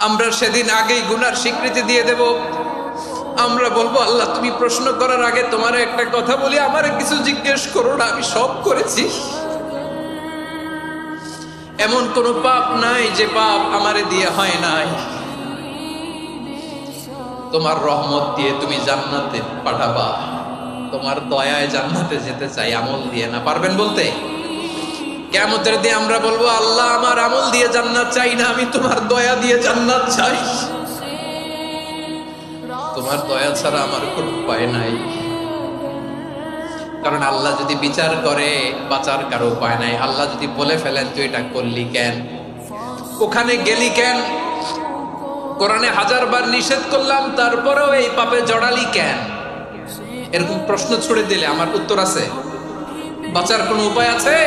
আমরা সেদিন আগেই গুনার স্বীকৃতি দিয়ে দেব। আমরা বলবো, আল্লাহ তুমি প্রশ্ন করার আগে তোমার একটা কথা বলি, আমারে কিছু জিজ্ঞেস করো না, আমি সব করেছি। এমন কোন পাপ নাই যে পাপ আমারে দিয়ে হয় নাই। তোমার রহমত দিয়ে তুমি জান্নাতে পাঠাবা, তোমার দয়ায় জান্নাতে যেতে চাই, আমল দিয়ে না। পারবেন বলতে? কিয়ামতের দিন আমরা বলবো, আল্লাহ আমার আমল দিয়ে জান্নাত চাই না, আমি তোমার দয়া দিয়ে জান্নাত চাই। তোমার দয়া ছাড়া আমার কোনো উপায় নাই। কারণ আল্লাহ যদি বিচার করে, বাঁচার কারো উপায় নাই। আল্লাহ যদি বলে ফেলেন তুই এটা করলি কেন, ওখানে গেলি কেন, কোরআনে 1000 বার নিষেধ করলাম তারপরেও এই পাপে জড়ালি কেন, এরকম প্রশ্ন ছুড়ে দিলে আমার উত্তর আছে? বাঁচার কোনো উপায় আছে?